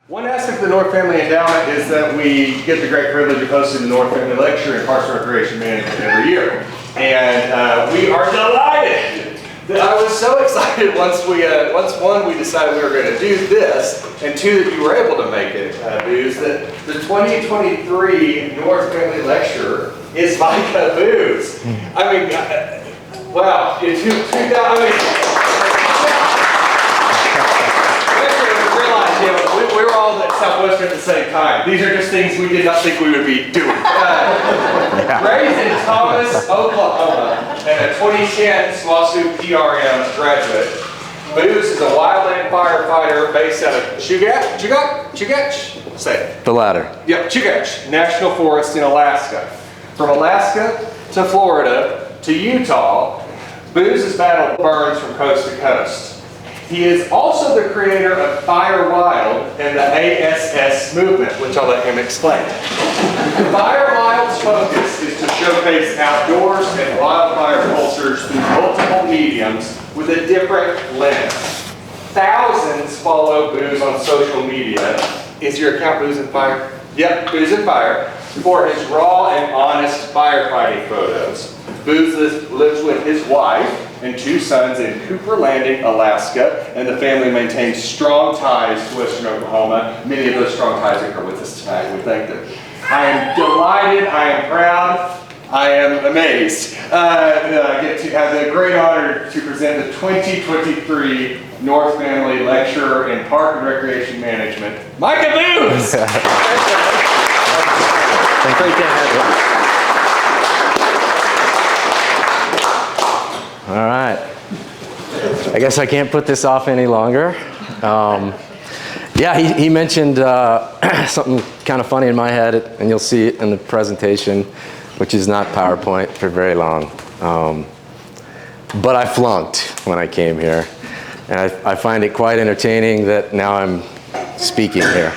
One aspect of the North Family Endowment is that we get the great privilege of hosting the North Family Lecture in Parks Recreation Management every year. And we are delighted. I was so excited once one, we decided we were going to do this, and two, that you were able to make it, Booze, that the 2023 North Family Lecturer is Micah Booze. I mean, wow, in 2000, we were all at Southwestern at the same time. These are just things we did not think we would be doing. Raised in Thomas, Oklahoma, and a 2010 SWOSU PRM graduate, Booze is a wildland firefighter based out of Chugach? Say it. The latter. Yep, Chugach National Forest in Alaska. From Alaska to Florida to Utah, Booze has battled burns from coast to coast. He is also the creator of Fire Wild and the ASS movement, which I'll let him explain. Fire Wild's focus is to showcase outdoors and wildfire cultures through multiple mediums with a different lens. Thousands follow Booze on social media. Is your account Booze and Fire? Yep, Booze and Fire, for his raw and honest firefighting photos. Booze lives with his wife and two sons in Cooper Landing, Alaska, and the family maintains strong ties to Western Oklahoma. Many of those strong ties are with us tonight. We thank them. I am delighted, I am proud, I am amazed. I get to have the great honor to present the 2023 North Family Lecturer in Park and Recreation Management, Micah Booze! Great to have you. All right. I guess I can't put this off any longer. Yeah, he mentioned something kind of funny in my head, and you'll see it in the presentation, which is not PowerPoint for very long. But I flunked when I came here, and I find it quite entertaining that now I'm speaking here.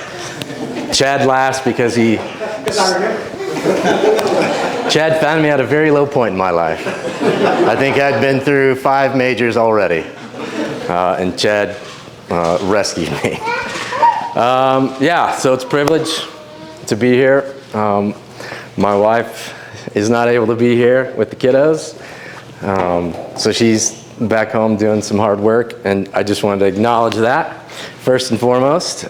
Chad laughs because Chad found me at a very low point in my life. I think I'd been through 5 majors already, and Chad rescued me. Yeah, so it's a privilege to be here. My wife is not able to be here with the kiddos, so she's back home doing some hard work, and I just wanted to acknowledge that first and foremost.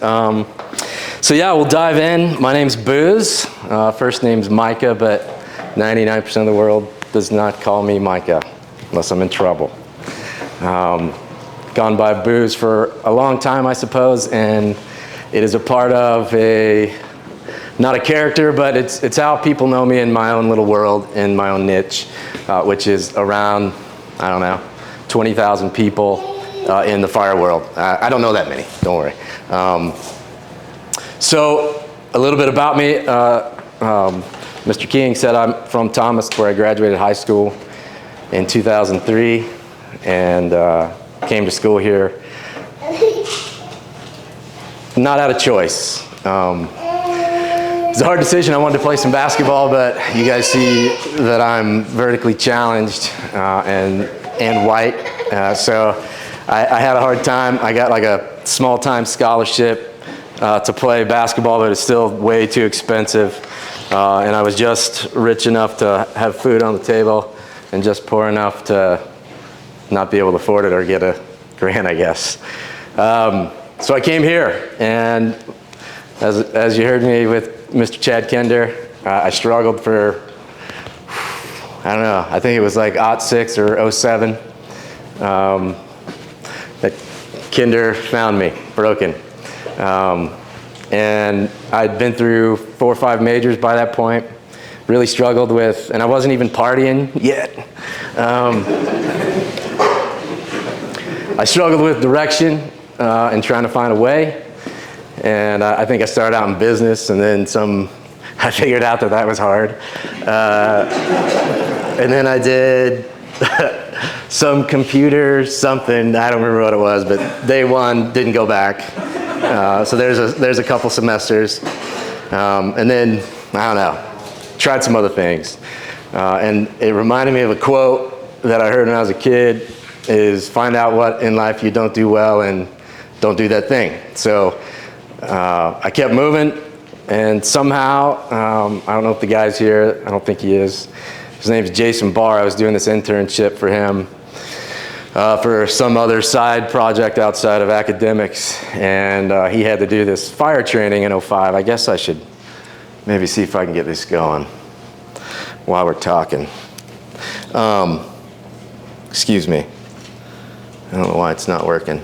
So yeah, we'll dive in. My name's Booze. First name's Micah, but 99% of the world does not call me Micah unless I'm in trouble. Gone by Booze for a long time, I suppose, and it is a part of not a character, but it's how people know me in my own little world, in my own niche, which is around, I don't know, 20,000 people in the fire world. I don't know that many, don't worry. So a little bit about me. Mr. King said I'm from Thomas, where I graduated high school in 2003, and came to school here not out of choice. It's a hard decision. I wanted to play some basketball, but you guys see that I'm vertically challenged and white, so I had a hard time. I got like a small-time scholarship to play basketball, but it's still way too expensive. And I was just rich enough to have food on the table and just poor enough to not be able to afford it or get a grant, I guess. So I came here, and as you heard me with Mr. Chad Kender, I struggled for, I don't know, I think it was like '06 or '07. That Kender found me broken. And I'd been through 4 or 5 majors by that point, really struggled with, and I wasn't even partying yet. I struggled with direction and trying to find a way, and I think I started out in business, and then I figured out that was hard. And then I did some computer something, I don't remember what it was, but day one, didn't go back. So there's a couple semesters, and then, I don't know, tried some other things. And it reminded me of a quote that I heard when I was a kid, is find out what in life you don't do well and don't do that thing. So I kept moving, and somehow, I don't know if the guy's here, I don't think he is. His name's Jason Barr. I was doing this internship for him for some other side project outside of academics, and he had to do this fire training in '05. I guess I should maybe see if I can get this going while we're talking. Excuse me. I don't know why it's not working.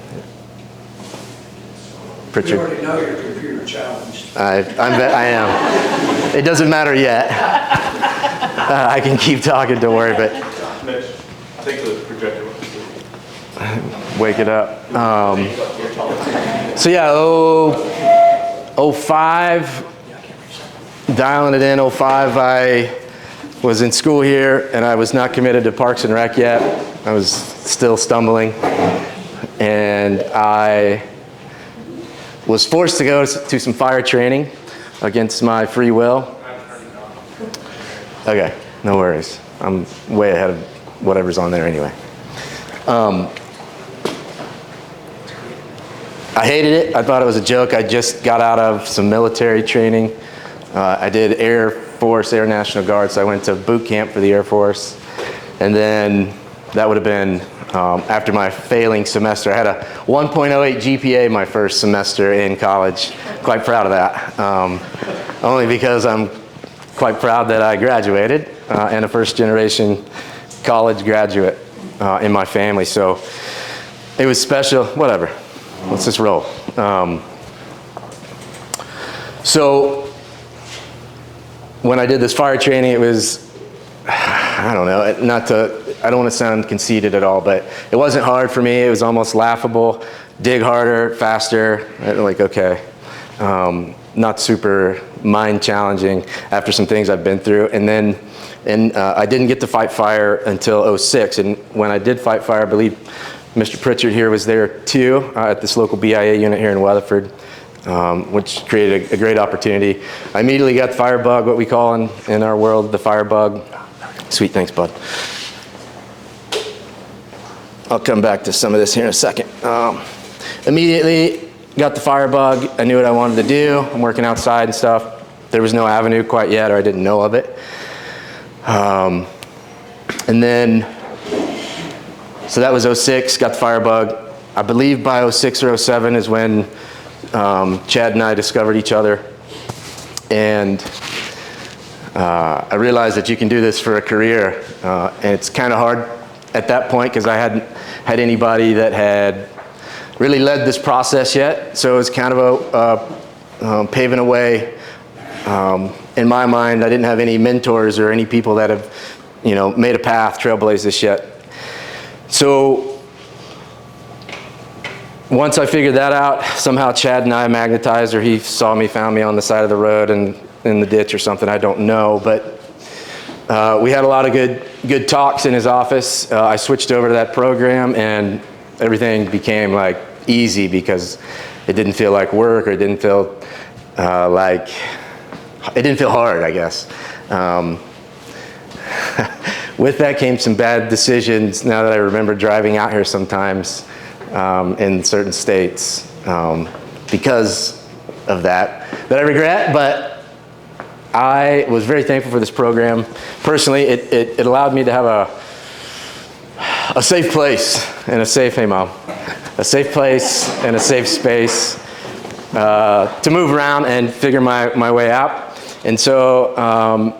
Pritchard. You already know you're computer challenged. I am. It doesn't matter yet. I can keep talking, don't worry, but Mitch, I think the projector was. wake it up. So yeah, 05, dialing it in, '05, I was in school here and I was not committed to Parks and Rec yet. I was still stumbling, and I was forced to go to some fire training against my free will. Okay, no worries. I'm way ahead of whatever's on there anyway. I hated it. I thought it was a joke. I just got out of some military training. I did Air Force, Air National Guard, so I went to boot camp for the Air Force. And then that would have been after my failing semester. I had a 1.08 GPA my first semester in college. Quite proud of that. Only because I'm quite proud that I graduated and a first generation college graduate in my family. So it was special, whatever. Let's just roll. So when I did this fire training, it was, I don't know, I don't want to sound conceited at all, but it wasn't hard for me. It was almost laughable. Dig harder, faster. Like, okay. Not super mind challenging after some things I've been through. And then I didn't get to fight fire until '06. And when I did fight fire, I believe Mr. Pritchard here was there too at this local BIA unit here in Weatherford, which created a great opportunity. I immediately got the fire bug, what we call in our world the fire bug. Sweet, thanks, bud. I'll come back to some of this here in a second. Immediately got the fire bug. I knew what I wanted to do. I'm working outside and stuff. There was no avenue quite yet, or I didn't know of it. And then, so that was '06, got the fire bug. I believe by '06 or '07 is when Chad and I discovered each other. And I realized that you can do this for a career. And it's kind of hard at that point because I hadn't had anybody that had really led this process yet. So it was kind of paving a way. In my mind, I didn't have any mentors or any people that have, made a path, trailblazed this yet. So once I figured that out, somehow Chad and I magnetized, or he saw me, found me on the side of the road and in the ditch or something, I don't know. But we had a lot of good talks in his office. I switched over to that program and everything became like easy because it didn't feel like work, or it didn't feel it didn't feel hard, I guess. With that came some bad decisions, now that I remember driving out here sometimes in certain states because of that I regret, but I was very thankful for this program. Personally, it allowed me to have a safe place and a safe, hey mom, a safe place and a safe space to move around and figure my way out. And so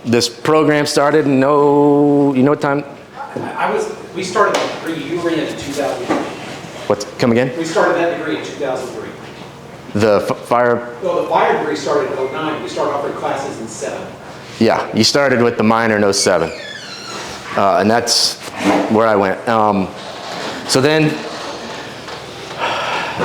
this program started in what time? We started that degree, you were in 2003. What's, come again? We started that degree in 2003. The fire? Well, the fire degree started in 2009. We started offering classes in 2007. Yeah, you started with the minor in 2007. And that's where I went. So then,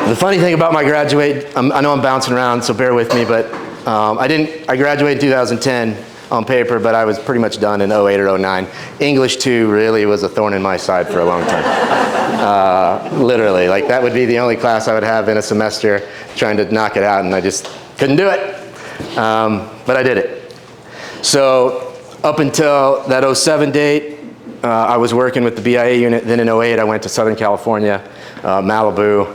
the funny thing about my graduate, I know I'm bouncing around, so bear with me, but I graduated in 2010 on paper, but I was pretty much done in '08 or '09. English 2 really was a thorn in my side for a long time. Literally, like that would be the only class I would have in a semester trying to knock it out, and I just couldn't do it. But I did it. So up until that '07 date, I was working with the BIA unit. Then in '08, I went to Southern California, Malibu,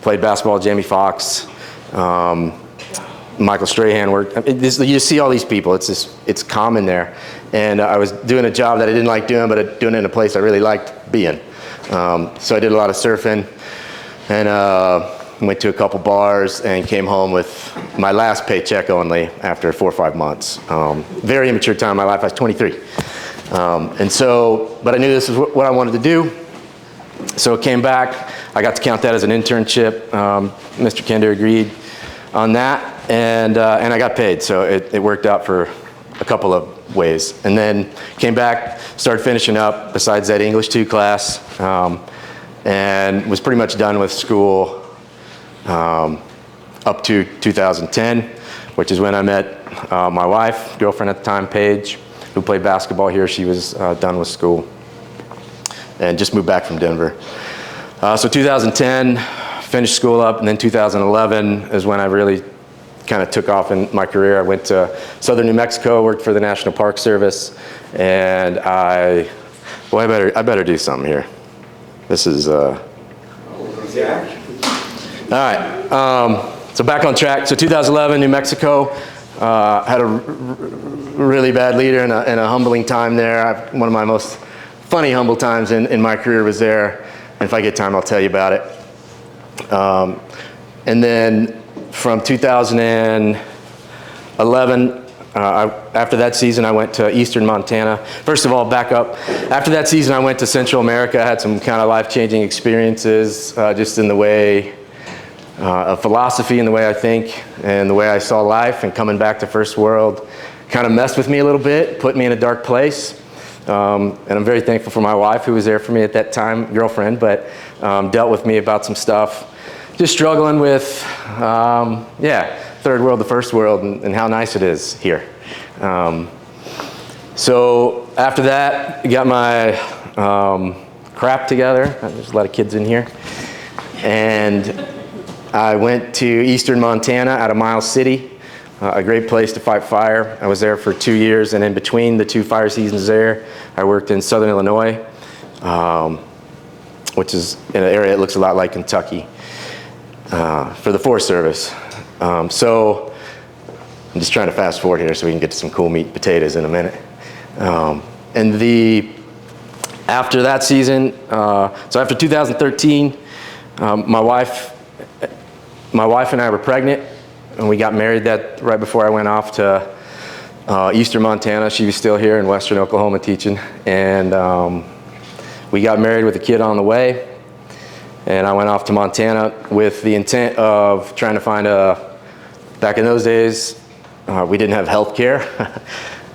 played basketball with Jamie Foxx. Michael Strahan worked. I mean, you see all these people. It's common there. And I was doing a job that I didn't like doing, but doing it in a place I really liked being. So I did a lot of surfing, and went to a couple bars, and came home with my last paycheck only after 4 or 5 months. Very immature time in my life. I was 23. And so, but I knew this was what I wanted to do. So it came back. I got to count that as an internship. Mr. Kender agreed on that, and I got paid. So it worked out for a couple of ways. And then came back, started finishing up besides that English 2 class, and was pretty much done with school up to 2010, which is when I met my wife, girlfriend at the time, Paige, who played basketball here. She was done with school and just moved back from Denver. So 2010, finished school up, and then 2011 is when I really kind of took off in my career. I went to southern New Mexico, worked for the National Park Service, and I better do something here. This is, all right, so back on track. So 2011, New Mexico, had a really bad leader and a humbling time there. One of my most funny humble times in my career was there. And if I get time, I'll tell you about it. And then from 2011, after that season, I went to Eastern Montana. First of all, back up. After that season, I went to Central America. I had some kind of life-changing experiences, just in the way of philosophy and the way I think and the way I saw life. And coming back to First World kind of messed with me a little bit, put me in a dark place. And I'm very thankful for my wife, who was there for me at that time, girlfriend, but dealt with me about some stuff. Just struggling with, third world to first world, and how nice it is here. So after that, got my crap together. There's a lot of kids in here. And I went to Eastern Montana out of Miles City, a great place to fight fire. I was there for 2 years, and in between the 2 fire seasons there, I worked in Southern Illinois, which is in an area that looks a lot like Kentucky, for the Forest Service. So I'm just trying to fast forward here so we can get to some cool meat and potatoes in a minute. After that season, so after 2013, my wife and I were pregnant, and we got married right before I went off to Eastern Montana. She was still here in Western Oklahoma teaching, and we got married with a kid on the way. And I went off to Montana with the intent of trying to find back in those days, we didn't have health care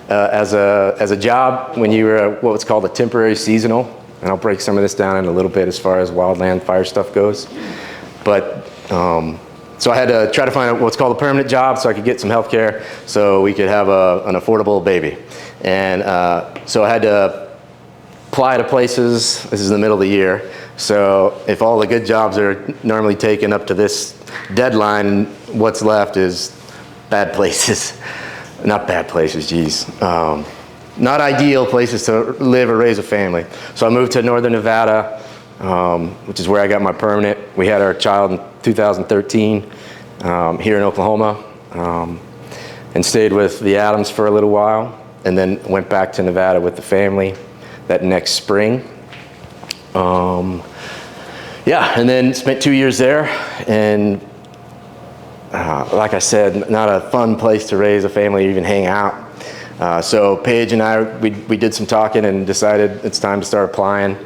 as a job when you were what was called a temporary seasonal. And I'll break some of this down in a little bit as far as wildland fire stuff goes. But so I had to try to find what's called a permanent job so I could get some health care so we could have an affordable baby. And so I had to apply to places. This is in the middle of the year. So if all the good jobs are normally taken up to this deadline, what's left is bad places. Not bad places, geez. Not ideal places to live or raise a family. So I moved to Northern Nevada, which is where I got my permanent. We had our child in 2013 here in Oklahoma, and stayed with the Adams for a little while, and then went back to Nevada with the family that next spring. And then spent 2 years there, and like I said, not a fun place to raise a family or even hang out. So Paige and I, we did some talking and decided it's time to start applying.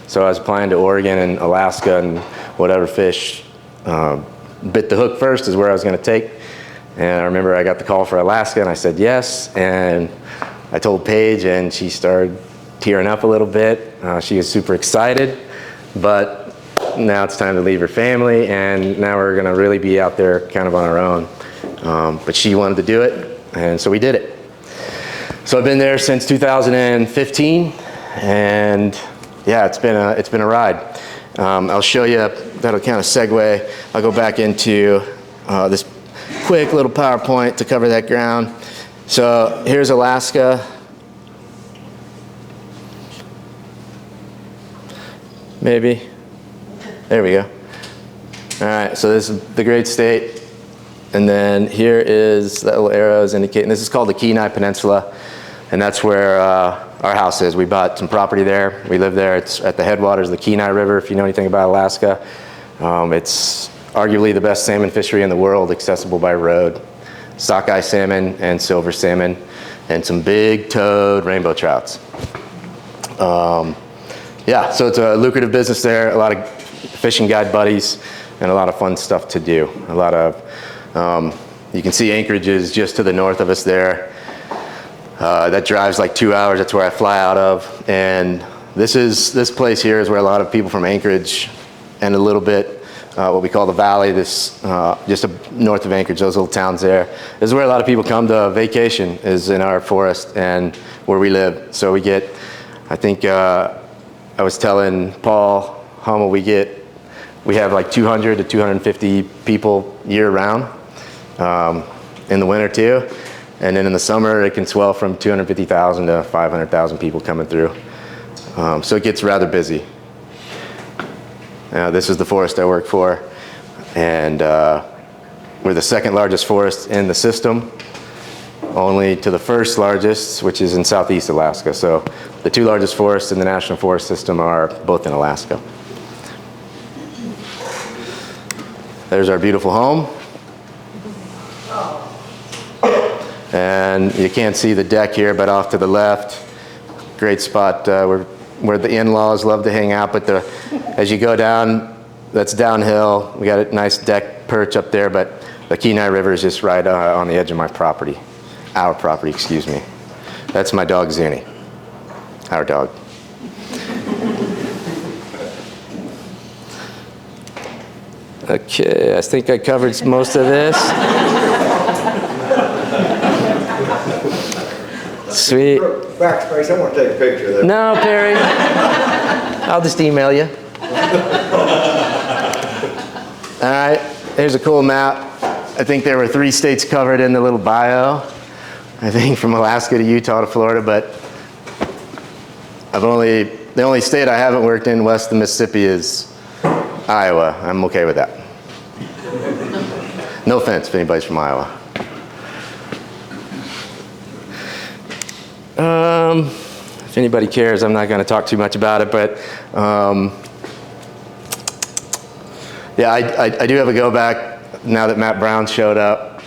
So I was applying to Oregon and Alaska, and whatever fish bit the hook first is where I was going to take. And I remember I got the call for Alaska, and I said yes, and I told Paige, and she started tearing up a little bit. She was super excited, but now it's time to leave her family, and now we're going to really be out there kind of on our own. But she wanted to do it, and so we did it. So I've been there since 2015, and yeah, it's been a ride. I'll show you, that'll kind of segue. I'll go back into this quick little PowerPoint to cover that ground. So here's Alaska. Maybe. There we go. All right, so this is the great state. And then here is that little arrows indicating, this is called the Kenai Peninsula. And that's where our house is. We bought some property there. We live there. It's at the headwaters of the Kenai River, if you know anything about Alaska. It's arguably the best salmon fishery in the world, accessible by road. Sockeye salmon and silver salmon, and some big toed rainbow trouts. Yeah, so it's a lucrative business there, a lot of fishing guide buddies, and a lot of fun stuff to do. A lot of, you can see Anchorage is just to the north of us there. That drives like 2 hours, that's where I fly out of. And this place here is where a lot of people from Anchorage and a little bit what we call the valley, just north of Anchorage, those little towns there. This is where a lot of people come to vacation, is in our forest and where we live. So we get, I think, I was telling Paul Hummel, we have like 200 to 250 people year round, in the winter too. And then in the summer, it can swell from 250,000 to 500,000 people coming through. So it gets rather busy. This is the forest I work for, and we're the second largest forest in the system, only to the first largest, which is in southeast Alaska. So the two largest forests in the National Forest System are both in Alaska. There's our beautiful home. And you can't see the deck here, but off to the left, great spot where the in-laws love to hang out. But as you go down, that's downhill. We got a nice deck perch up there, but the Kenai River is just right on the edge of my property. Our property, excuse me. That's my dog, Zuni. Our dog. Okay, I think I covered most of this. Sweet. Backspace, I want to take a picture of that. No, Perry. I'll just email you. All right, here's a cool map. I think there were 3 states covered in the little bio. I think from Alaska to Utah to Florida, but the only state I haven't worked in west of Mississippi is Iowa. I'm okay with that. No offense if anybody's from Iowa. If anybody cares, I'm not going to talk too much about it, but yeah, I do have a go back now that Matt Brown showed up.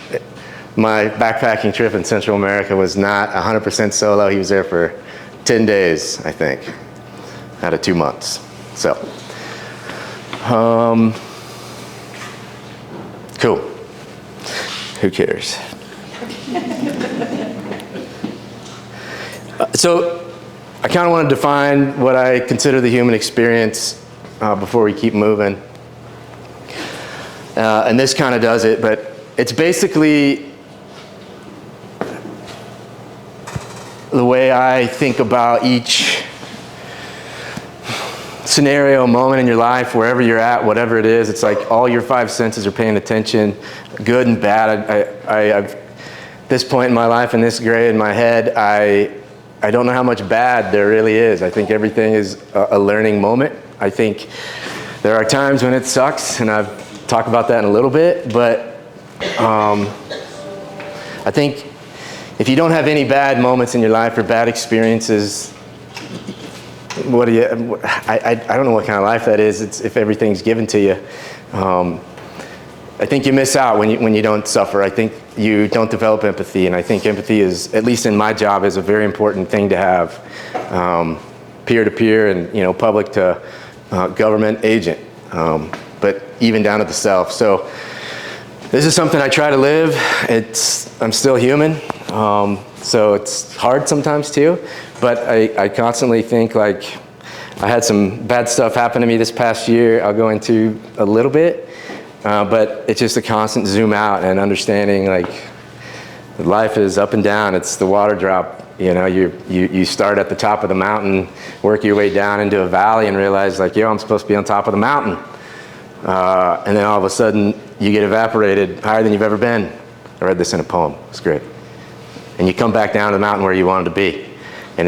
My backpacking trip in Central America was not 100% solo. He was there for 10 days, I think, out of 2 months. So, cool. Who cares? So, I kind of want to define what I consider the human experience before we keep moving. And this kind of does it, but it's basically the way I think about each scenario, moment in your life, wherever you're at, whatever it is. It's like all your 5 senses are paying attention, good and bad. At this point in my life, in this grade in my head, I don't know how much bad there really is. I think everything is a learning moment. I think there are times when it sucks, and I've talked about that in a little bit, but I think if you don't have any bad moments in your life or bad experiences, what do you, I don't know what kind of life that is. It's if everything's given to you. I think you miss out when you don't suffer. I think you don't develop empathy, and I think empathy is, at least in my job, is a very important thing to have, peer-to-peer and public to government agent, but even down to the self. So this is something I try to live. I'm still human, so it's hard sometimes too, but I constantly think, like, I had some bad stuff happen to me this past year. I'll go into a little bit. But it's just a constant zoom out and understanding, like, life is up and down. It's the water drop. You start at the top of the mountain, work your way down into a valley, and realize, like, I'm supposed to be on top of the mountain. And then all of a sudden, you get evaporated higher than you've ever been. I read this in a poem. It's great. And you come back down to the mountain where you wanted to be. And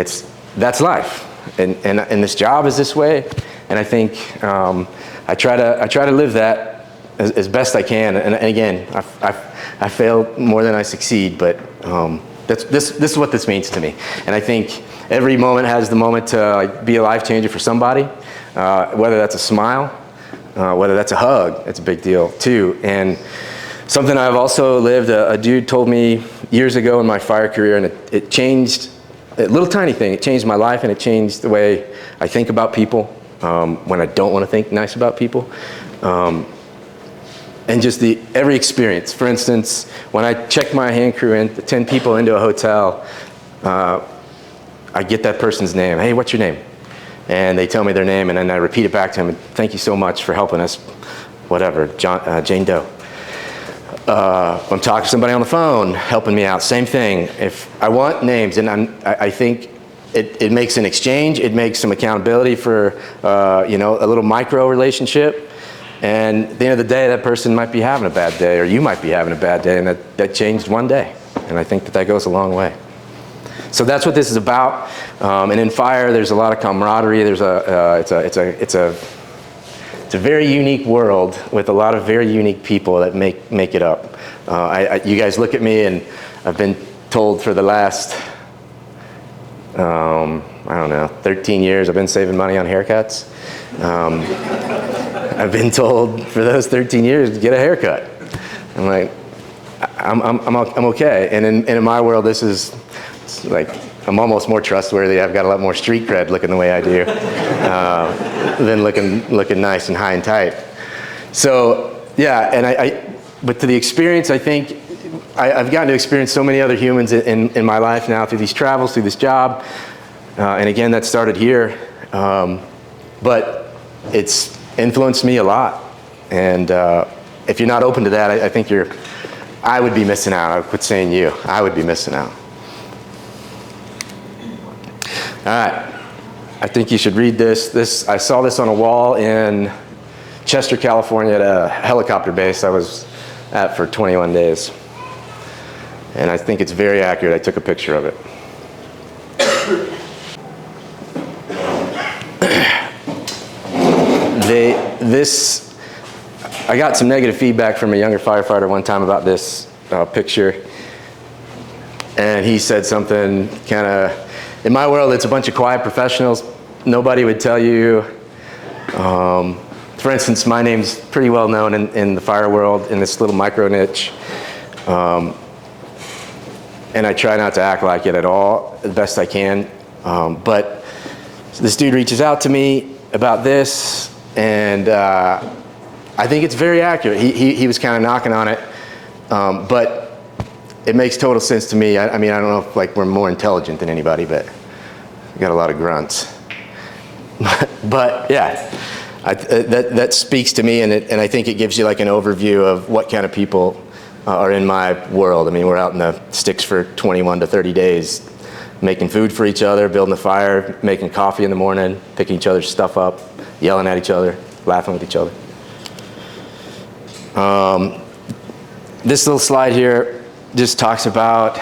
that's life. And this job is this way. And I think I try to live that as best I can. And again, I fail more than I succeed, but this is what this means to me. And I think every moment has the moment to be a life changer for somebody, whether that's a smile, whether that's a hug. It's a big deal too. And something I've also lived, a dude told me years ago in my fire career, and it changed, a little tiny thing, it changed my life, and it changed the way I think about people when I don't want to think nice about people. And just every experience. For instance, when I checked my hand crew in, 10 people into a hotel, I get that person's name. Hey, what's your name? And they tell me their name, and then I repeat it back to them. Thank you so much for helping us, whatever, Jane Doe. I'm talking to somebody on the phone, helping me out, same thing. If I want names, and I think it makes an exchange, it makes some accountability for, you know, a little micro relationship. And at the end of the day, that person might be having a bad day, or you might be having a bad day, and that changed one day. And I think that goes a long way. So that's what this is about. And in fire, there's a lot of camaraderie. There's it's a very unique world with a lot of very unique people that make it up. You guys look at me, and I've been told for the last, I don't know, 13 years, I've been saving money on haircuts. I've been told for those 13 years to get a haircut. I'm like, I'm okay. And in my world, this is like, I'm almost more trustworthy. I've got a lot more street cred looking the way I do than looking nice and high and tight. So yeah, and but to the experience, I think I've gotten to experience so many other humans in my life now through these travels, through this job. And again, that started here. But it's influenced me a lot. And if you're not open to that, I think I would be missing out. I would quit saying you. I would be missing out. All right. I think you should read this. I saw this on a wall in Chester, California at a helicopter base I was at for 21 days. And I think it's very accurate. I took a picture of it. I got some negative feedback from a younger firefighter one time about this picture. And he said something kind of, in my world, it's a bunch of quiet professionals. Nobody would tell you. For instance, my name's pretty well known in the fire world, in this little micro niche. And I try not to act like it at all, the best I can. But this dude reaches out to me about this, and I think it's very accurate. He was kind of knocking on it, but it makes total sense to me. I mean, I don't know if like we're more intelligent than anybody, but we got a lot of grunts. But yeah, that speaks to me, and I think it gives you like an overview of what kind of people are in my world. I mean, we're out in the sticks for 21 to 30 days, making food for each other, building a fire, making coffee in the morning, picking each other's stuff up, yelling at each other, laughing with each other. This little slide here just talks about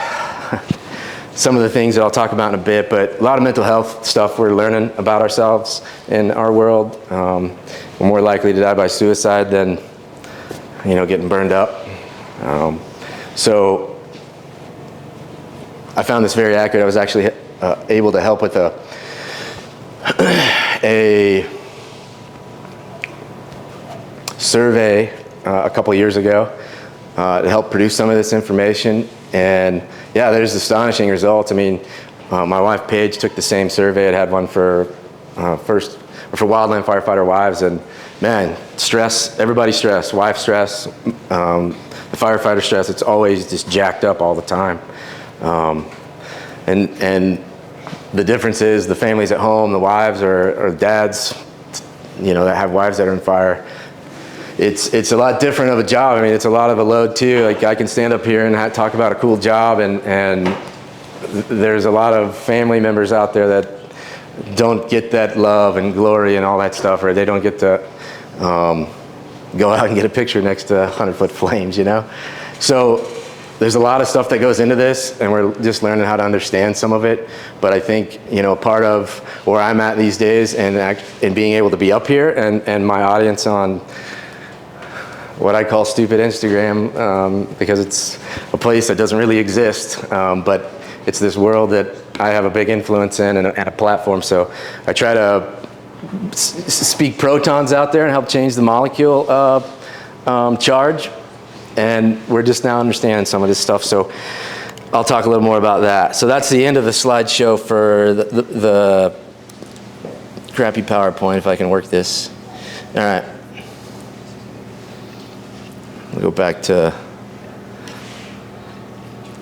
some of the things that I'll talk about in a bit, but a lot of mental health stuff we're learning about ourselves in our world. We're more likely to die by suicide than, getting burned up. So I found this very accurate. I was actually able to help with a survey a couple years ago to help produce some of this information. And yeah, there's astonishing results. I mean, my wife Paige took the same survey. It had one for Wildland firefighter wives, and man, stress, everybody's stress, wife stress, the firefighter stress, it's always just jacked up all the time. And the difference is the families at home, the wives or dads, that have wives that are in fire, it's a lot different of a job. I mean, it's a lot of a load too. Like I can stand up here and talk about a cool job, and there's a lot of family members out there that don't get that love and glory and all that stuff, or they don't get to go out and get a picture next to 100-foot flames, So there's a lot of stuff that goes into this, and we're just learning how to understand some of it. But I think, part of where I'm at these days and being able to be up here and my audience on what I call stupid Instagram, because it's a place that doesn't really exist, but it's this world that I have a big influence in and a platform. So I try to speak protons out there and help change the molecule charge. And we're just now understanding some of this stuff. So I'll talk a little more about that. So that's the end of the slideshow for the crappy PowerPoint, if I can work this. All right. We'll go back to,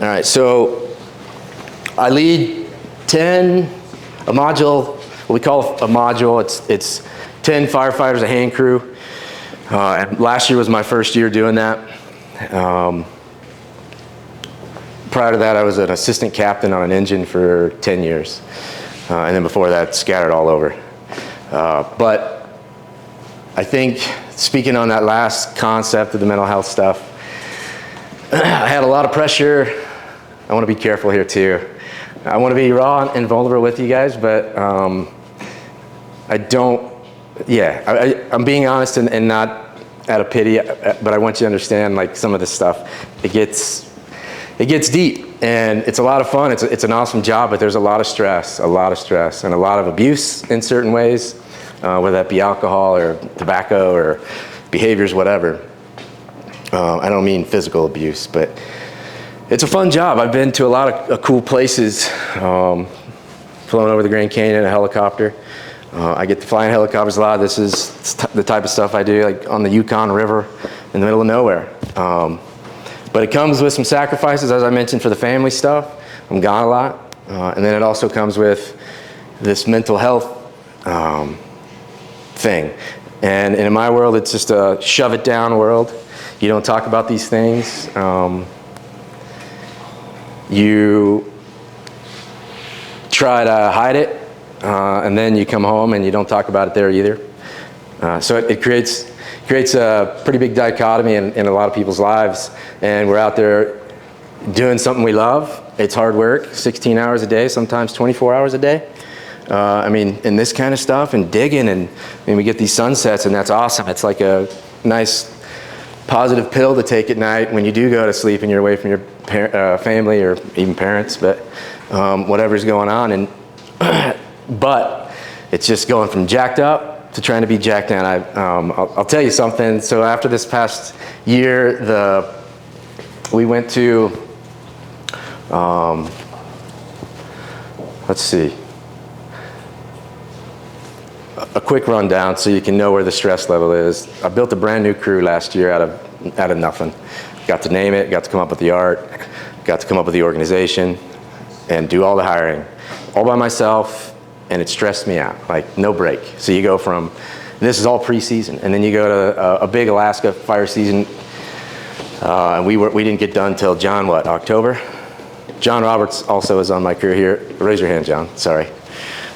all right, so I lead a module, what we call a module, it's 10 firefighters, a hand crew. And last year was my first year doing that. Prior to that, I was an assistant captain on an engine for 10 years. And then before that, scattered all over. But I think, speaking on that last concept of the mental health stuff, I had a lot of pressure. I want to be careful here too. I want to be raw and vulnerable with you guys, but I don't, I'm being honest and not out of pity, but I want you to understand, like, some of this stuff, it gets deep, and it's a lot of fun. It's an awesome job, but there's a lot of stress, and a lot of abuse in certain ways, whether that be alcohol or tobacco or behaviors, whatever. I don't mean physical abuse, but it's a fun job. I've been to a lot of cool places, flown over the Grand Canyon in a helicopter. I get to fly in helicopters a lot. This is the type of stuff I do, like on the Yukon River in the middle of nowhere. But it comes with some sacrifices, as I mentioned, for the family stuff. I'm gone a lot. And then it also comes with this mental health thing. And in my world, it's just a shove it down world. You don't talk about these things. You try to hide it, and then you come home and you don't talk about it there either. So it creates a pretty big dichotomy in a lot of people's lives, and we're out there doing something we love. It's hard work, 16 hours a day, sometimes 24 hours a day. I mean, in this kind of stuff and digging, and we get these sunsets, and that's awesome. It's like a nice positive pill to take at night when you do go to sleep and you're away from your family or even parents, but whatever's going on. And but it's just going from jacked up to trying to be jacked down. I'll tell you something. So after this past year, we went to, let's see, a quick rundown so you can know where the stress level is. I built a brand new crew last year out of nothing. Got to name it, got to come up with the art, got to come up with the organization, and do all the hiring all by myself. And it stressed me out, like no break. So you go from, this is all pre-season, and then you go to a big Alaska fire season, and we didn't get done till October? John Roberts also is on my crew here. Raise your hand, John, sorry.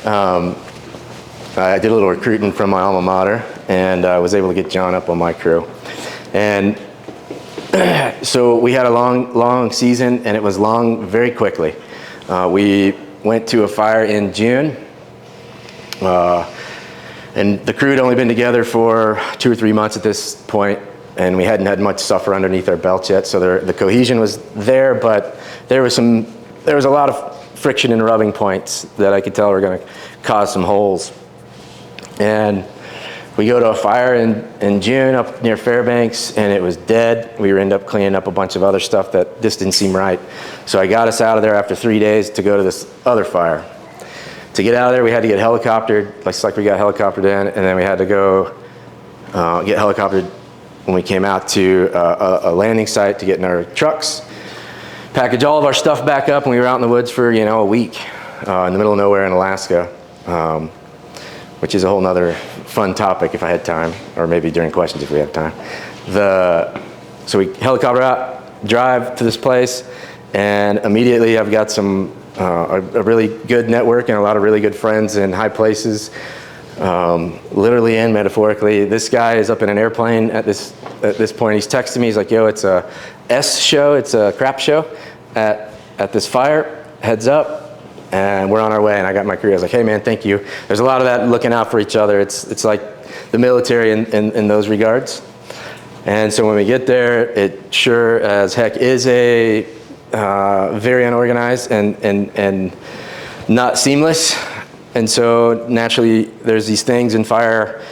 I did a little recruiting from my alma mater, and I was able to get John up on my crew. And so we had a long season, and it was long very quickly. We went to a fire in June. And the crew had only been together for 2 or 3 months at this point, and we hadn't had much suffer underneath our belts yet, so the cohesion was there, but there was a lot of friction and rubbing points that I could tell were going to cause some holes. And we go to a fire in June up near Fairbanks, and it was dead. We ended up cleaning up a bunch of other stuff that just didn't seem right. So I got us out of there after 3 days to go to this other fire. To get out of there, we had to get helicoptered, like we got helicoptered in, and then we had to go get helicoptered when we came out to a landing site to get in our trucks, package all of our stuff back up, and we were out in the woods for, a week in the middle of nowhere in Alaska, which is a whole nother fun topic if I had time, or maybe during questions if we have time. So we helicopter out, drive to this place, and immediately I've got a really good network and a lot of really good friends in high places, literally and metaphorically. This guy is up in an airplane at this point. He's texting me. He's like, "Yo, it's a S show. It's a crap show at this fire. Heads up." And we're on our way. And I got my crew. I was like, "Hey, man, thank you." There's a lot of that looking out for each other. It's like the military in those regards. And so when we get there, it sure as heck is a very unorganized and not seamless. And so naturally, there's these things in fire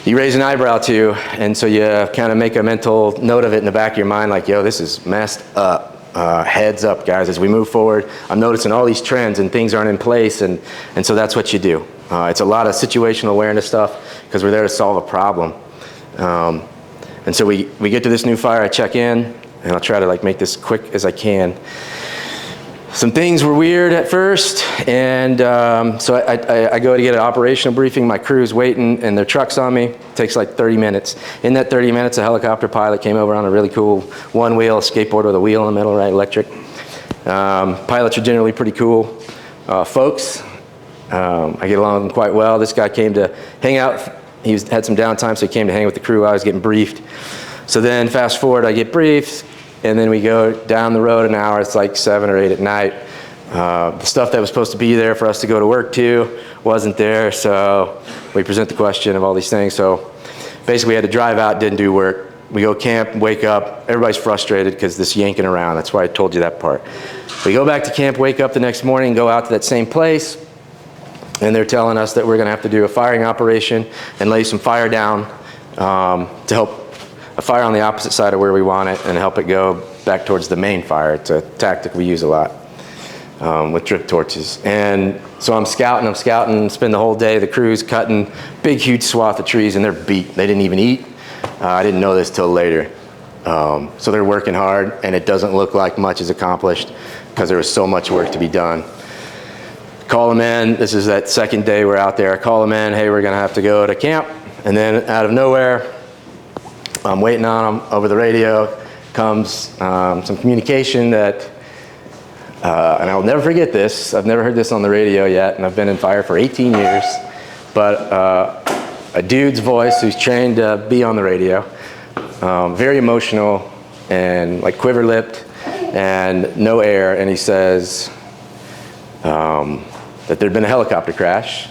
you raise an eyebrow to, and so you kind of make a mental note of it in the back of your mind, like, yo, this is messed up. Heads up, guys, as we move forward. I'm noticing all these trends and things aren't in place, and so that's what you do. It's a lot of situational awareness stuff because we're there to solve a problem. And so we get to this new fire, I check in, and I'll try to like make this quick as I can. Some things were weird at first, and so I go to get an operational briefing. My crew's waiting, and their truck's on me. It takes like 30 minutes. In that 30 minutes, a helicopter pilot came over on a really cool one-wheel skateboard with a wheel in the middle, right, electric. Pilots are generally pretty cool folks. I get along with them quite well. This guy came to hang out. He had some downtime, so he came to hang with the crew while I was getting briefed. So then fast forward, I get briefed. And then we go down the road an hour, it's like 7 or 8 at night. The stuff that was supposed to be there for us to go to work to wasn't there, so we present the question of all these things. So basically we had to drive out, didn't do work. We go camp, wake up, everybody's frustrated because this yanking around, that's why I told you that part. We go back to camp, wake up the next morning, go out to that same place, and they're telling us that we're gonna have to do a firing operation and lay some fire down to help a fire on the opposite side of where we want it and help it go back towards the main fire. It's a tactic we use a lot with drip torches. And so I'm scouting, spend the whole day. The crew's cutting big, huge swath of trees, and they're beat. They didn't even eat. I didn't know this till later. So they're working hard, and it doesn't look like much is accomplished because there was so much work to be done. Call them in. This is that second day we're out there. I call them in. Hey, we're gonna have to go to camp. And then out of nowhere, I'm waiting on them. Over the radio comes some communication that, and I'll never forget this. I've never heard this on the radio yet, and I've been in fire for 18 years. But a dude's voice who's trained to be on the radio, very emotional and like quiver-lipped and no air, and he says that there'd been a helicopter crash.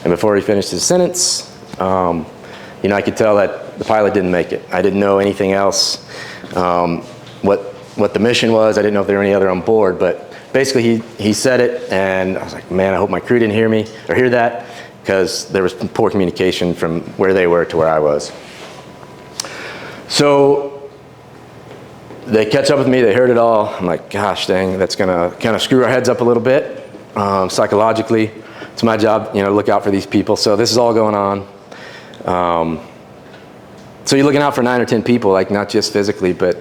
And before he finished his sentence, you know, I could tell that the pilot didn't make it. I didn't know anything else, what the mission was. I didn't know if there were any other on board, but basically he said it, and I was like, man, I hope my crew didn't hear me or hear that, because there was poor communication from where they were to where I was. So they catch up with me, they heard it all. I'm like, gosh dang, that's gonna kind of screw our heads up a little bit psychologically. It's my job, you know, to look out for these people. So this is all going on. So you're looking out for 9 or 10 people, like not just physically, but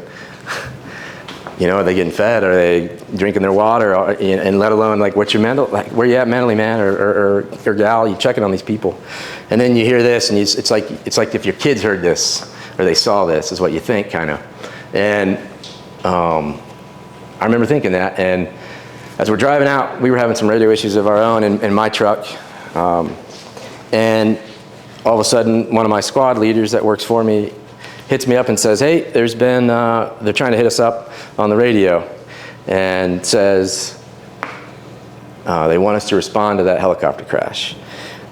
you know, are they getting fed? Are they drinking their water? And let alone like, what's your mental, like where you at mentally, man, or gal? You checking on these people, and then you hear this, and it's like if your kids heard this or they saw this, is what you think, kind of. And I remember thinking that, and as we're driving out, we were having some radio issues of our own in my truck, and all of a sudden, one of my squad leaders that works for me hits me up and says, hey, there's been, they're trying to hit us up on the radio, and says they want us to respond to that helicopter crash.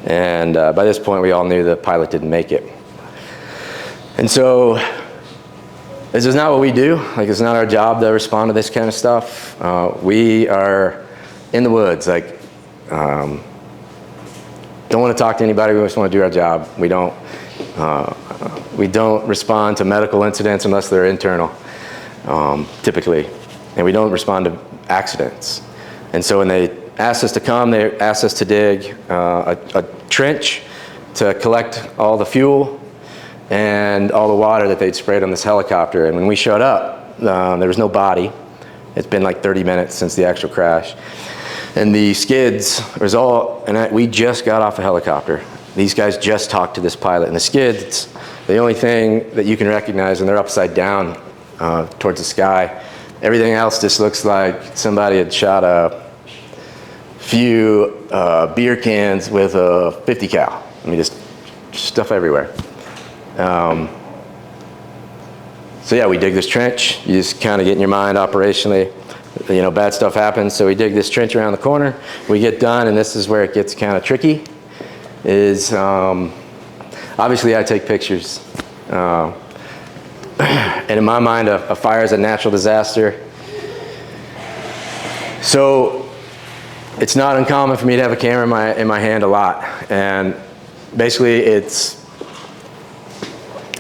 And by this point, we all knew the pilot didn't make it. And so this is not what we do. Like, it's not our job to respond to this kind of stuff. We are in the woods, like, don't want to talk to anybody. We just want to do our job. We don't respond to medical incidents unless they're internal, typically, and we don't respond to accidents. And so when they asked us to come, they asked us to dig a trench to collect all the fuel and all the water that they'd sprayed on this helicopter. And when we showed up, there was no body. It's been like 30 minutes since the actual crash. And the skids result, and we just got off a helicopter. These guys just talked to this pilot, and the skids, the only thing that you can recognize, and they're upside down towards the sky. Everything else just looks like somebody had shot a few beer cans with a 50 cal. I mean, just stuff everywhere. So yeah, we dig this trench. You just kind of get in your mind operationally, you know, bad stuff happens. So we dig this trench around the corner. We get done, and this is where it gets kind of tricky. Is obviously I take pictures. And in my mind, a fire is a natural disaster. So it's not uncommon for me to have a camera in my hand a lot. And basically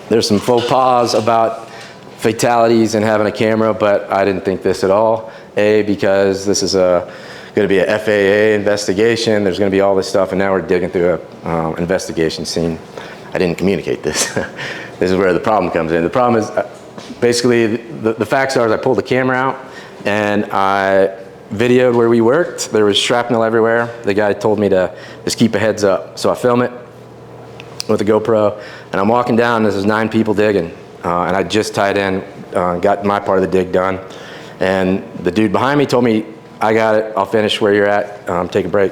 there's some faux pas about fatalities and having a camera, but I didn't think this at all. Because this is going to be a FAA investigation. There's going to be all this stuff, and now we're digging through a investigation scene. I didn't communicate this. This is where the problem comes in. The problem is, basically, the facts are, is I pulled the camera out, and I videoed where we worked. There was shrapnel everywhere. The guy told me to just keep a heads up. So I film it with a GoPro, and I'm walking down, and there's 9 people digging. And I just tied in, got my part of the dig done. And the dude behind me told me, I got it, I'll finish where you're at, take a break.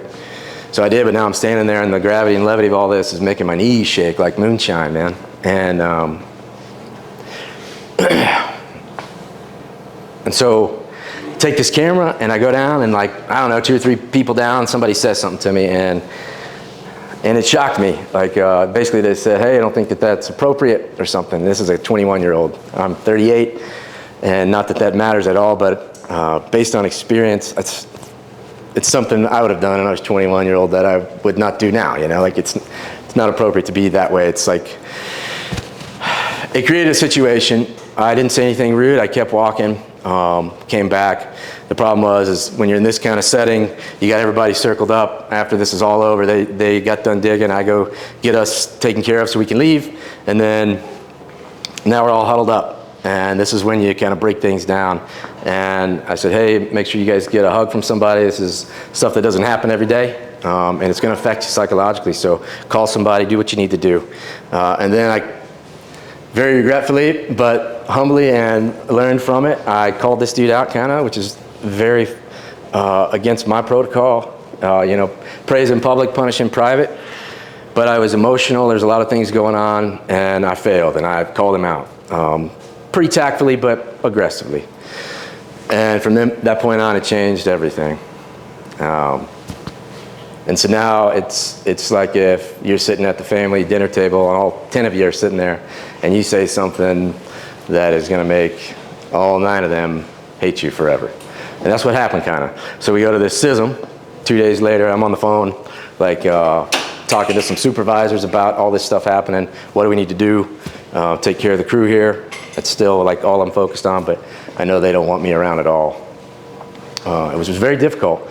So I did, but now I'm standing there, and the gravity and levity of all this is making my knees shake like moonshine, man. And and so take this camera, and I go down, and like, I don't know, 2 or 3 people down, somebody says something to me, and it shocked me. Like, basically they said, hey, I don't think that that's appropriate or something. This is a 21-year-old. I'm 38, and not that that matters at all, but based on experience, it's something I would have done when I was 21-year-old that I would not do now, you know? Like, it's not appropriate to be that way. It's like, it created a situation. I didn't say anything rude. I kept walking, came back. The problem was when you're in this kind of setting, you got everybody circled up. After this is all over, they got done digging. I go get us taken care of so we can leave. And then now we're all huddled up. And this is when you kind of break things down. And I said, hey, make sure you guys get a hug from somebody. This is stuff that doesn't happen every day. And it's going to affect you psychologically. So call somebody, do what you need to do. And then I, very regretfully, but humbly and learned from it, I called this dude out kind of, which is very against my protocol. You know, praise in public, punish in private. But I was emotional. There's a lot of things going on, and I failed, and I called him out. Pretty tactfully, but aggressively. And from that point on, it changed everything. And so now it's like if you're sitting at the family dinner table, and all 10 of you are sitting there, and you say something that is going to make all 9 of them hate you forever. And that's what happened, kind of. So we go to this SISM. 2 days later, I'm on the phone, like talking to some supervisors about all this stuff happening. What do we need to do? Take care of the crew here. That's still like all I'm focused on, but I know they don't want me around at all. It was very difficult.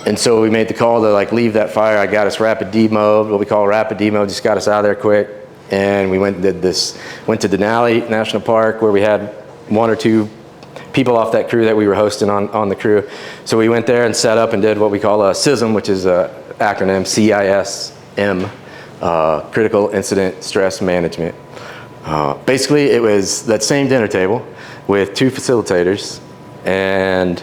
And so we made the call to like leave that fire. I got us rapid demo, what we call rapid demo, just got us out of there quick. And we went and did this, went to Denali National Park where we had 1 or 2 people off that crew that we were hosting on the crew. So we went there and set up and did what we call a CISM, which is an acronym, CISM, Critical Incident Stress Management. Basically, it was that same dinner table with 2 facilitators and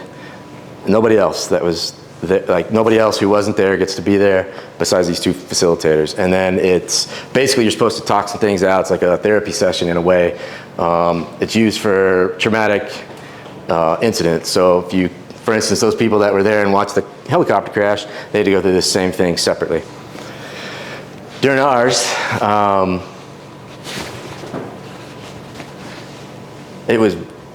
nobody else that was there, like nobody else who wasn't there gets to be there besides these 2 facilitators. And then it's basically you're supposed to talk some things out. It's like a therapy session in a way. It's used for traumatic incidents. So if you, for instance, those people that were there and watched the helicopter crash, they had to go through this same thing separately. During ours, it was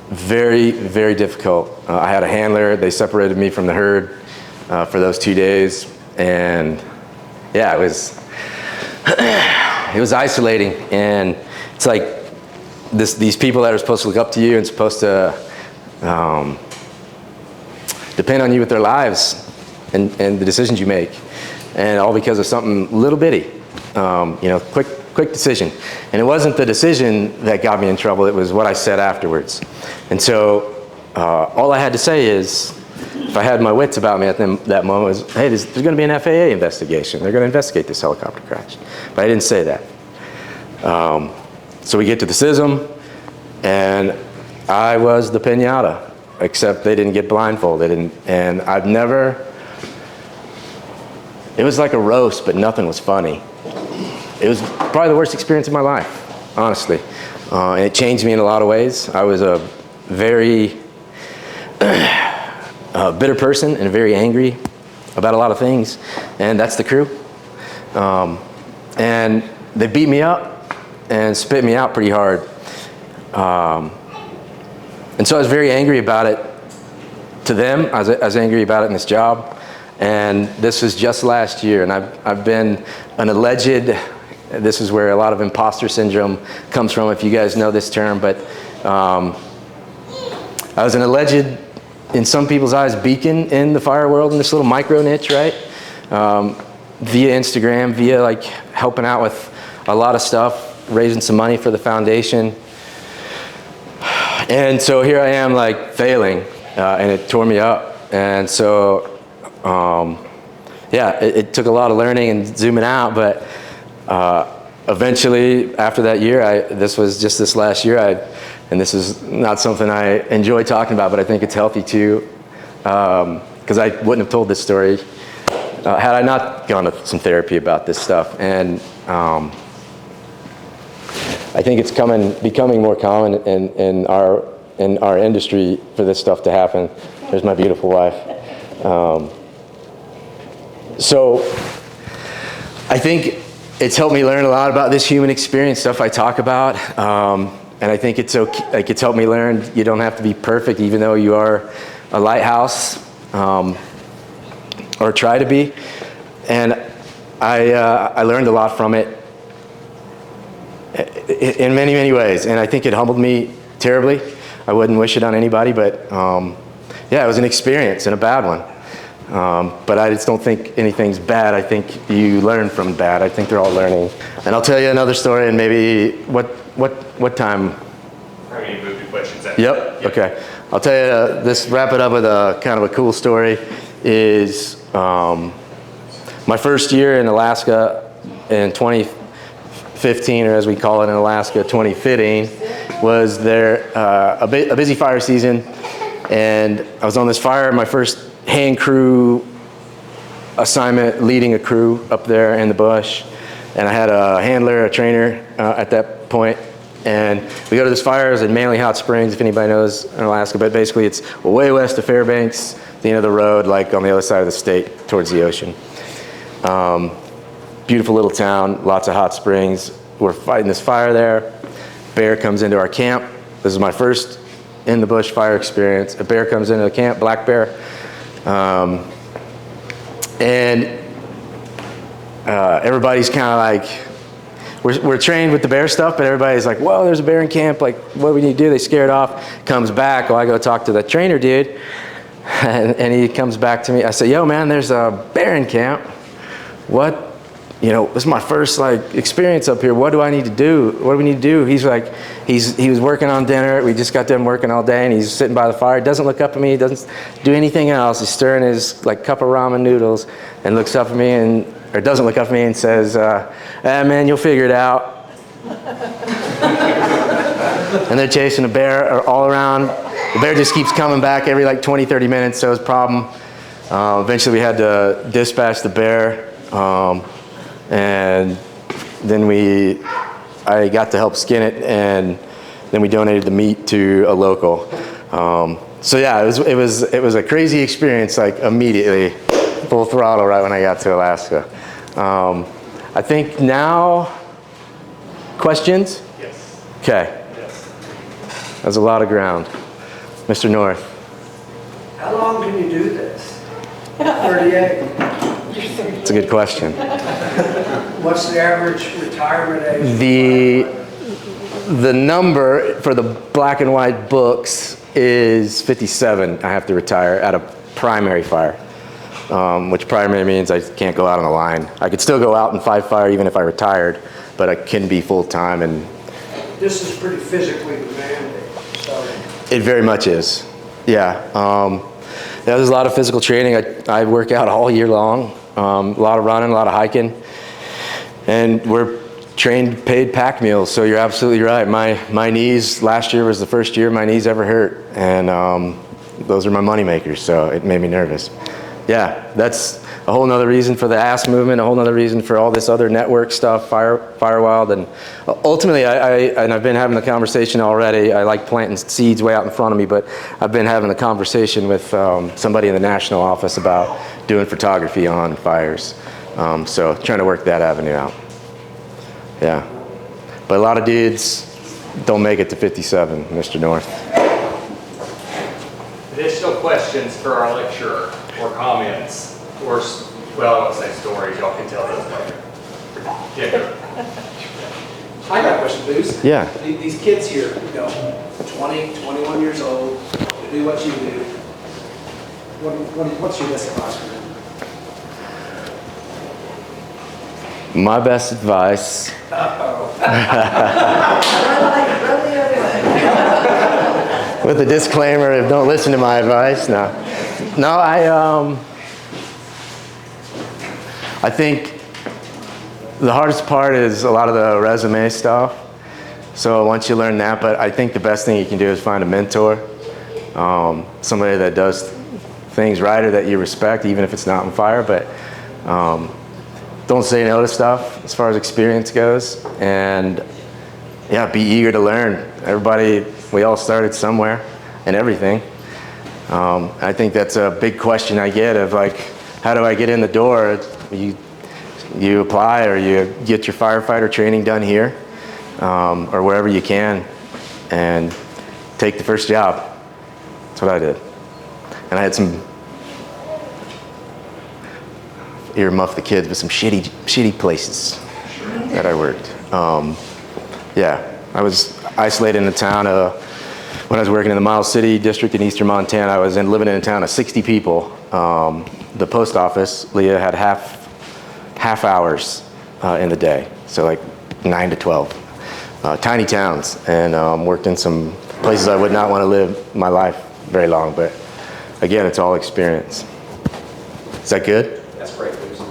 very, very difficult. I had a handler. They separated me from the herd for those 2 days. And yeah, it was isolating. And it's like these people that are supposed to look up to you and supposed to depend on you with their lives and the decisions you make. And all because of something little bitty. You know, quick decision. And it wasn't the decision that got me in trouble, it was what I said afterwards. And so all I had to say is, if I had my wits about me at that moment, was, hey, there's going to be an FAA investigation. They're going to investigate this helicopter crash. But I didn't say that. So we get to the SISM, and I was the piñata, except they didn't get blindfolded. And I've never, it was like a roast, but nothing was funny. It was probably the worst experience of my life, honestly. And it changed me in a lot of ways. I was a very bitter person and very angry about a lot of things. And that's the crew. And they beat me up and spit me out pretty hard. And so I was very angry about it to them. I was angry about it in this job. And this was just last year, and I've been an alleged, this is where a lot of imposter syndrome comes from, if you guys know this term, but I was an alleged, in some people's eyes, beacon in the fire world in this little micro niche, right? Via Instagram, via like helping out with a lot of stuff, raising some money for the foundation. And so here I am like failing, and it tore me up. And so, yeah, it took a lot of learning and zooming out, but eventually after that year, this was just this last year, and this is not something I enjoy talking about, but I think it's healthy too, because I wouldn't have told this story had I not gone to some therapy about this stuff. And I think it's becoming more common in our industry for this stuff to happen. There's my beautiful wife. So I think it's helped me learn a lot about this human experience stuff I talk about. And I think it's okay, like it's helped me learn you don't have to be perfect, even though you are a lighthouse, or try to be. And I learned a lot from it in many, many ways. And I think it humbled me terribly. I wouldn't wish it on anybody, but yeah, it was an experience and a bad one. But I just don't think anything's bad. I think you learn from bad. I think they're all learning. And I'll tell you another story, and maybe what time? Probably move to questions after Yep. that. Okay. I'll tell you. This wrap it up with a kind of a cool story. Is my first year in Alaska in 2015, or as we call it in Alaska, 2015, was there a busy fire season, and I was on this fire. My first hand crew assignment, leading a crew up there in the bush, and I had a handler, a trainer at that point, and we go to this fire. It was in Manly Hot Springs, if anybody knows in Alaska, but basically it's way west of Fairbanks, the end of the road, like on the other side of the state towards the ocean. Beautiful little town, lots of hot springs. We're fighting this fire there. Bear comes into our camp. This is my first in the bush fire experience. A bear comes into the camp, black bear. And everybody's kind of like, we're trained with the bear stuff, but everybody's like, whoa, there's a bear in camp. Like, what do we need to do? They scare it off. Comes back. Well, I go talk to the trainer dude, and he comes back to me. I say, yo, man, there's a bear in camp. What? You know, this is my first like experience up here. What do I need to do? What do we need to do? He's like, he was working on dinner. We just got done working all day, and he's sitting by the fire. Doesn't look up at me. Doesn't do anything else. He's stirring his like cup of ramen noodles, and looks up at me or doesn't look up at me and says, man, you'll figure it out. And they're chasing a bear all around. The bear just keeps coming back every like 20, 30 minutes. So it was a problem. Eventually, we had to dispatch the bear. And then I got to help skin it, and then we donated the meat to a local. So yeah, it was a crazy experience, like immediately, full throttle right when I got to Alaska. I think now, questions? Yes. Okay, Yes. that's a lot of ground. Mr. North. How long can you do this? 38. It's a good question. What's the average retirement age? The number for the black and white books is 57. I have to retire at a primary fire, which primary means I can't go out on the line. I could still go out and fight fire even if I retired, but I can be full-time. And This is pretty physically demanding, so. it very much is. Yeah. Yeah, there's a lot of physical training. I work out all year long. A lot of running, a lot of hiking. And we're trained paid pack meals, so you're absolutely right. My knees, last year was the first year my knees ever hurt, and those are my money makers, so it made me nervous. Yeah, that's a whole nother reason for the ass movement, a whole nother reason for all this other network stuff, Firewild, and ultimately, I've been having the conversation already. I like planting seeds way out in front of me, but I've been having a conversation with somebody in the national office about doing photography on fires. So trying to work that avenue out. Yeah. But a lot of dudes don't make it to 57, Mr. North. Additional questions for our lecturer or comments or, well, I won't say stories, y'all can tell those later. Yeah. I got a question, Booze. Yeah. These kids here, 20, 21 years old, do what you do. What's your best advice for them? My best advice. With a disclaimer of don't listen to my advice. No, I think the hardest part is a lot of the resume stuff. So once you learn that, but I think the best thing you can do is find a mentor, somebody that does things right or that you respect, even if it's not on fire. But don't say no to stuff as far as experience goes, and yeah, be eager to learn. Everybody, we all started somewhere and everything. I think that's a big question I get of like, how do I get in the door? You apply or you get your firefighter training done here or wherever you can and take the first job. That's what I did. And I had some, earmuff the kids, but some shitty places that I worked. Yeah, I was isolated in the town when I was working in the Miles City district in eastern Montana. I was living in a town of 60 people. The post office, Leah, had half hours in the day, so like 9 to 12. Tiny towns, and worked in some places I would not want to live my life very long, but again, it's all experience. Is that good? That's great, Booze.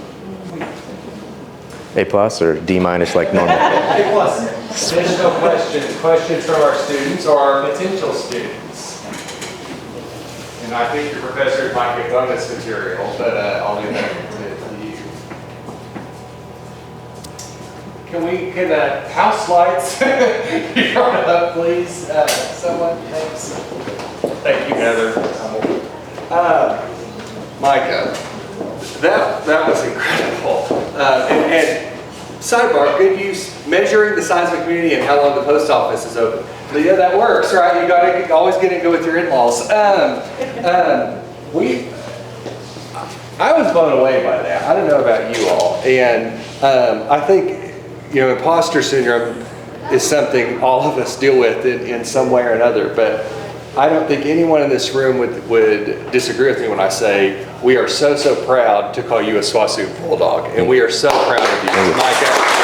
A plus or D minus like normal? A plus. Additional questions from our students or our potential students. And I think your professors might get bonus material, but I'll leave that to you. Can house lights be brought up, please? Someone, thanks. Thank you, Heather. Micah, that was incredible. And sidebar, good use measuring the size of a community and how long the post office is open. But yeah, that works, right? You gotta always get and go with your in-laws. I was blown away by that. I don't know about you all, and I think imposter syndrome is something all of us deal with in some way or another. But I don't think anyone in this room would disagree with me when I say we are so proud to call you a SWOSU Bulldog, and we are so proud of you, Micah.